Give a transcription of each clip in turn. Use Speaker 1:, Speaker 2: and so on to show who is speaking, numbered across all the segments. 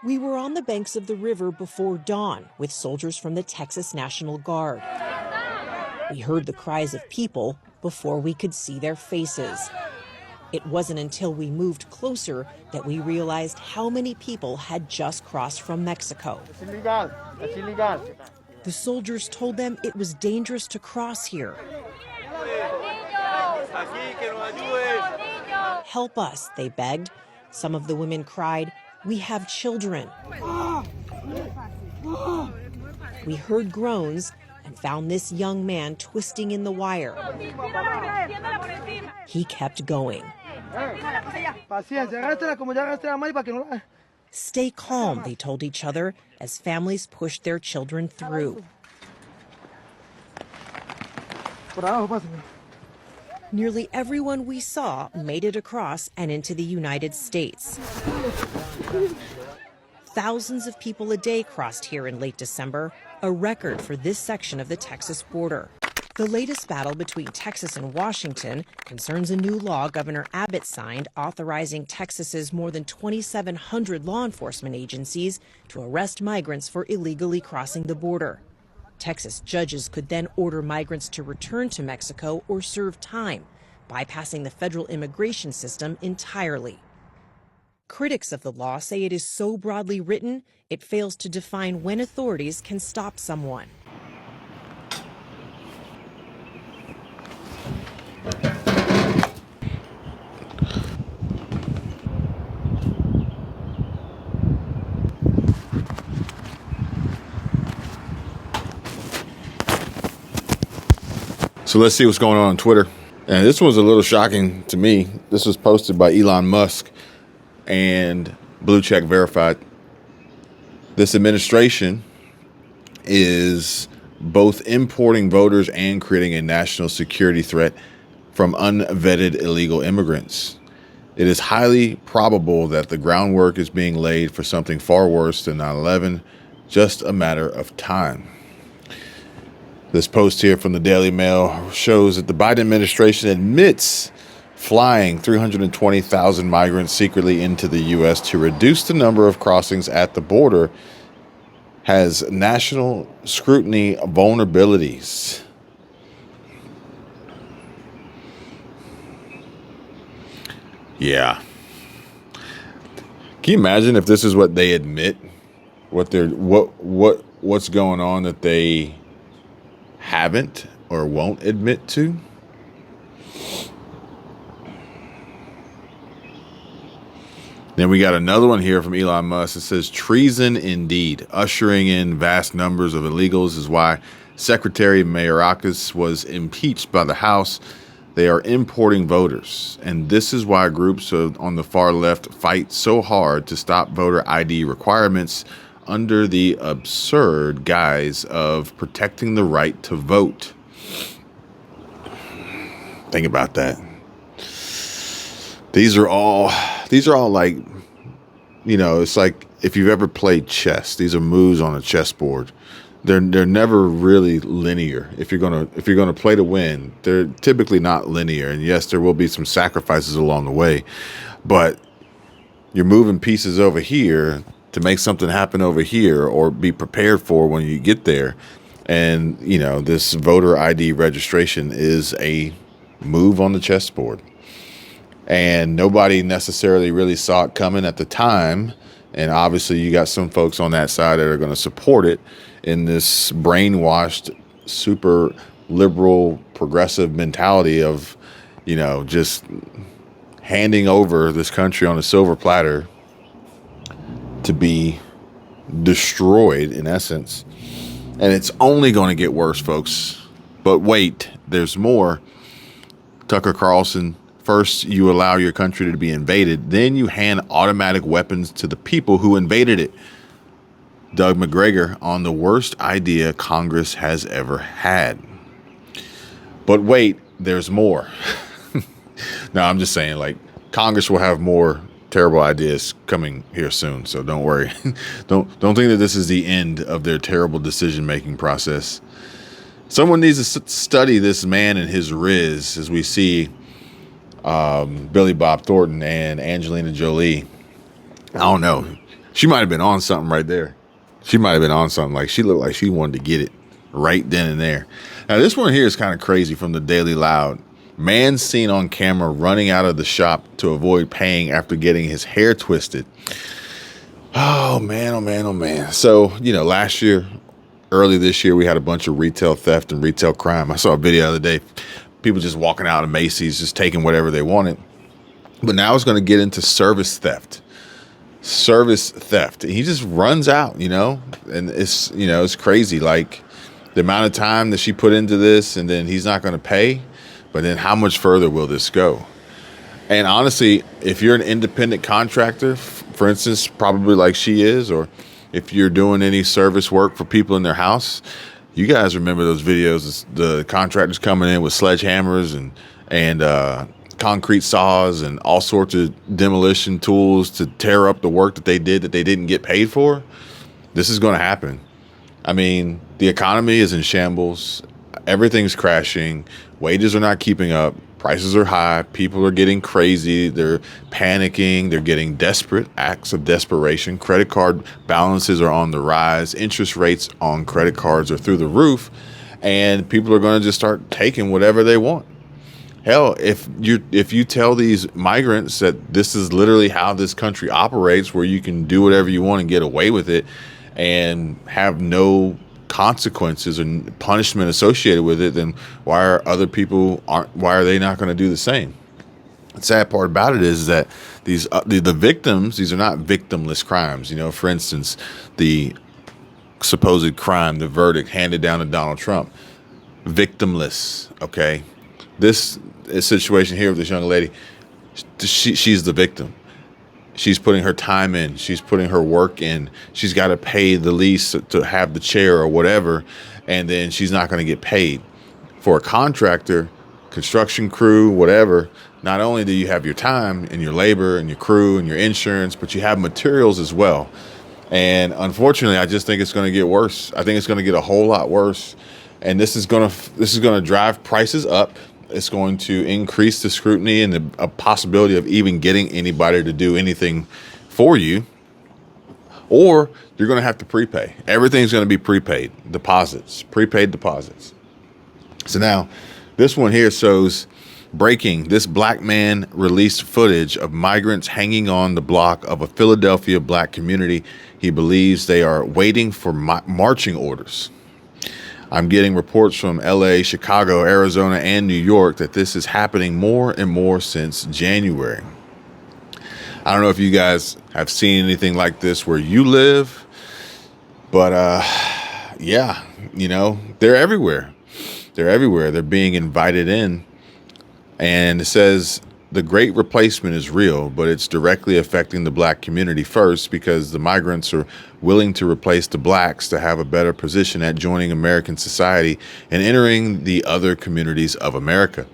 Speaker 1: We were on the banks of the river before dawn with soldiers from the Texas National Guard. We heard the cries of people before we could see their faces. It wasn't until we moved closer that we realized how many people had just crossed from Mexico. The soldiers told them it was dangerous to cross here. Help us, they begged. Some of the women cried, "We have children." We heard groans and found this young man twisting in the wire. He kept going. Stay calm, they told each other as families pushed their children through. Nearly everyone we saw made it across and into the United States. Thousands of people a day crossed here in late December, a record for this section of the Texas border. The latest battle between Texas and Washington concerns a new law Governor Abbott signed authorizing Texas's more than 2,700 law enforcement agencies to arrest migrants for illegally crossing the border. Texas judges could then order migrants to return to Mexico or serve time, bypassing the federal immigration system entirely. Critics of the law say it is so broadly written, it fails to define when authorities can stop someone.
Speaker 2: So let's see what's going on Twitter. And this was a little shocking to me. This was posted by Elon Musk and Blue Check Verified. This administration is both importing voters and creating a national security threat from unvetted illegal immigrants. It is highly probable that the groundwork is being laid for something far worse than 9/11, just a matter of time. This post here from the Daily Mail shows that the Biden administration admits flying 320,000 migrants secretly into the U.S. to reduce the number of crossings at the border has national scrutiny vulnerabilities. Yeah. Can you imagine if this is what they admit? What's going on that they haven't or won't admit to? Then we got another one here from Elon Musk. It says, treason indeed. Ushering in vast numbers of illegals is why Secretary Mayorkas was impeached by the House. They are importing voters. And this is why groups on the far left fight so hard to stop voter ID requirements under the absurd guise of protecting the right to vote. Think about that. These are all like, you know, it's like if you've ever played chess, these are moves on a chessboard. They're never really linear. If you're gonna play to win, they're typically not linear. And yes, there will be some sacrifices along the way, but you're moving pieces over here to make something happen over here or be prepared for when you get there. And, you know, this voter ID registration is a move on the chessboard. And nobody necessarily really saw it coming at the time. And obviously you got some folks on that side that are going to support it in this brainwashed, super liberal, progressive mentality of, you know, just handing over this country on a silver platter to be destroyed in essence. And it's only going to get worse, folks. But wait, there's more. Tucker Carlson, first you allow your country to be invaded, then you hand automatic weapons to the people who invaded it. Doug McGregor on the worst idea Congress has ever had. But wait, there's more. No, I'm just saying, like, Congress will have more terrible ideas coming here soon, so don't worry. Don't think that this is the end of their terrible decision-making process. Someone needs to study this man and his riz as we see Billy Bob Thornton and Angelina Jolie. I don't know. She might have been on something right there. She might have been on something. Like, she looked like she wanted to get it right then and there. Now, this one here is kind of crazy from the Daily Loud. Man seen on camera running out of the shop to avoid paying after getting his hair twisted. Oh, man, oh, man, oh, man. So, last year, early this year, we had a bunch of retail theft and retail crime. I saw a video the other day. People just walking out of Macy's, just taking whatever they wanted. But now it's going to get into service theft. Service theft. He just runs out, and it's crazy. Like, the amount of time that she put into this, and then he's not going to pay. But then how much further will this go? And honestly, if you're an independent contractor, for instance, probably like she is, or if you're doing any service work for people in their house, you guys remember those videos, the contractors coming in with sledgehammers and concrete saws and all sorts of demolition tools to tear up the work that they didn't get paid for. This is going to happen. I mean, the economy is in shambles. Everything's crashing. Wages are not keeping up. Prices are high. People are getting crazy. They're panicking. They're getting desperate, acts of desperation. Credit card balances are on the rise. Interest rates on credit cards are through the roof. And people are going to just start taking whatever they want. Hell, if you tell these migrants that this is literally how this country operates, where you can do whatever you want and get away with it and have no consequences and punishment associated with it, then why are they not going to do the same? The sad part about it is that the victims, these are not victimless crimes. For instance, the supposed crime, the verdict handed down to Donald Trump, victimless. Okay, this situation here with this young lady, she's the victim. She's putting her time in. She's putting her work in. She's got to pay the lease to have the chair or whatever, and then she's not going to get paid. For a contractor, construction crew, whatever, not only do you have your time and your labor and your crew and your insurance, but you have materials as well. And unfortunately, I just think it's going to get worse. I think it's going to get a whole lot worse, and this is going to drive prices up. It's going to increase the scrutiny and a possibility of even getting anybody to do anything for you. Or you're going to have to prepay. Everything's going to be prepaid deposits. So now this one here shows breaking. This black man released footage of migrants hanging on the block of a Philadelphia black community. He believes they are waiting for marching orders. I'm getting reports from LA, Chicago, Arizona, and New York that this is happening more and more since January. I don't know if you guys have seen anything like this where you live, but yeah, they're everywhere. They're everywhere. They're being invited in. And it says the great replacement is real, but it's directly affecting the black community first because the migrants are willing to replace the blacks to have a better position at joining American society and entering the other communities of America.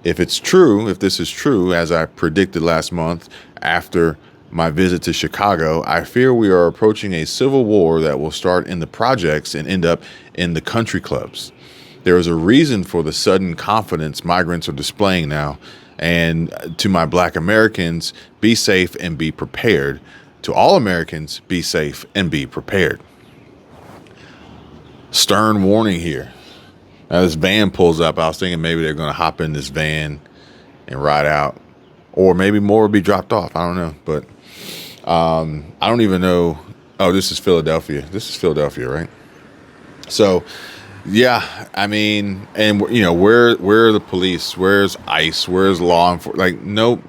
Speaker 2: If this is true, as I predicted last month after my visit to Chicago, I fear we are approaching a civil war that will start in the projects and end up in the country clubs. There is a reason for the sudden confidence migrants are displaying now. And to my black Americans, be safe and be prepared. To all Americans, be safe and be prepared. Stern warning here. Now this van pulls up. I was thinking maybe they're going to hop in this van and ride out. Or maybe more will be dropped off. I don't know. But I don't even know. Oh, this is Philadelphia. This is Philadelphia, right? So, yeah, I mean, and where are the police? Where's ICE? Where's law enforcement? Like, nope,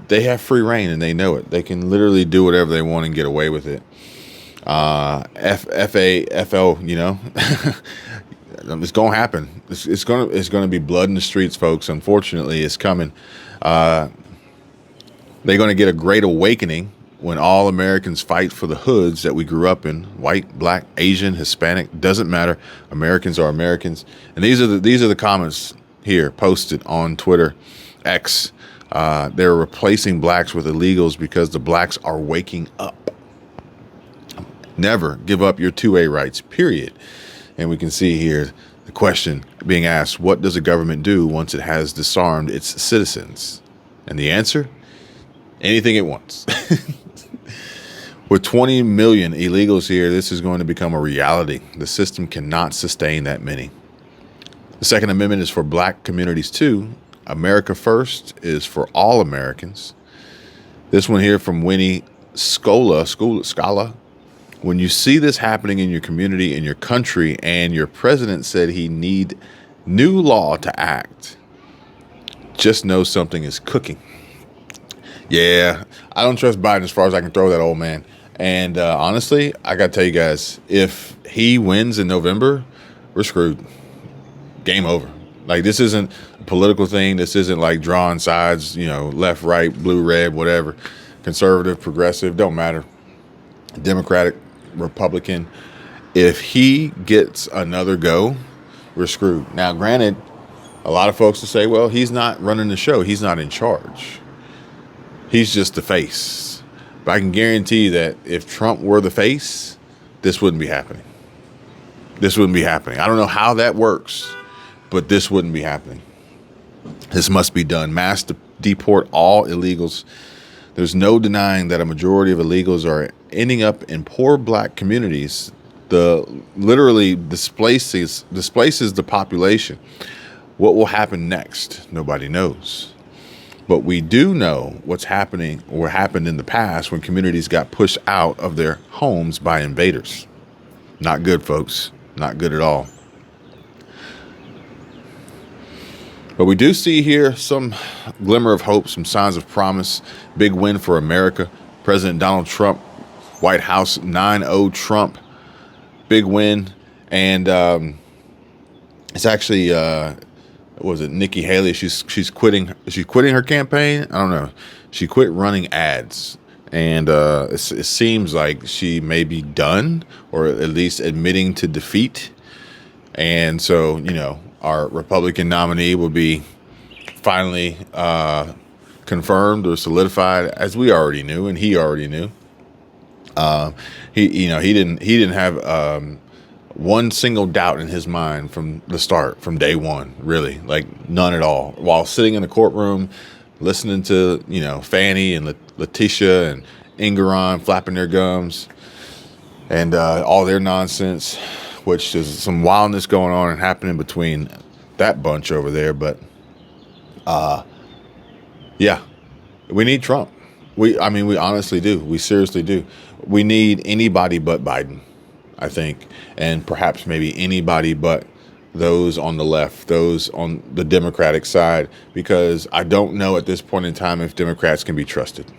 Speaker 2: they have free reign and they know it. They can literally do whatever they want and get away with it. FAFO, it's gonna happen. It's gonna be blood in the streets, folks. Unfortunately, it's coming. They're gonna get a great awakening when all Americans fight for the hoods that we grew up in. White, black, Asian, Hispanic, doesn't matter. Americans are Americans. And these are the comments here posted on Twitter X. They're replacing blacks with illegals because the blacks are waking up. Never give up your 2A rights, period. And we can see here the question being asked, what does a government do once it has disarmed its citizens? And the answer, anything it wants. With 20 million illegals here, this is going to become a reality. The system cannot sustain that many. The Second Amendment is for black communities too. America First is for all Americans. This one here from Winnie Scala. When you see this happening in your community, in your country, and your president said he need new law to act, just know something is cooking. Yeah, I don't trust Biden as far as I can throw that old man. And honestly, I got to tell you guys, if he wins in November, we're screwed. Game over. Like, this isn't a political thing. This isn't like drawing sides, left, right, blue, red, whatever. Conservative, progressive, don't matter. Democratic, Republican. If he gets another go, we're screwed. Now, granted, a lot of folks will say, well, he's not running the show. He's not in charge. He's just the face. But I can guarantee you that if Trump were the face, this wouldn't be happening. This wouldn't be happening. I don't know how that works, but this wouldn't be happening. This must be done. Mass deport all illegals. There's no denying that a majority of illegals are ending up in poor black communities. Literally displaces the population. What will happen next? Nobody knows. But we do know what's happening or happened in the past when communities got pushed out of their homes by invaders. Not good, folks. Not good at all. But we do see here some glimmer of hope, some signs of promise. Big win for America. President Donald Trump, White House 9-0 Trump. Big win. And it's actually, was it Nikki Haley? She's quitting. Is she quitting her campaign? I don't know. She quit running ads. And it seems like she may be done, or at least admitting to defeat. And so, our Republican nominee will be finally confirmed or solidified, as we already knew, and he already knew. He didn't have one single doubt in his mind from the start, from day one, really, like none at all. While sitting in the courtroom, listening to Fannie and Letitia and Ingeron flapping their gums and all their nonsense, which is some wildness going on and happening between that bunch over there. But yeah, we need Trump. We honestly do. We seriously do. We need anybody but Biden, I think, and perhaps maybe anybody but those on the left, those on the Democratic side, because I don't know at this point in time if Democrats can be trusted.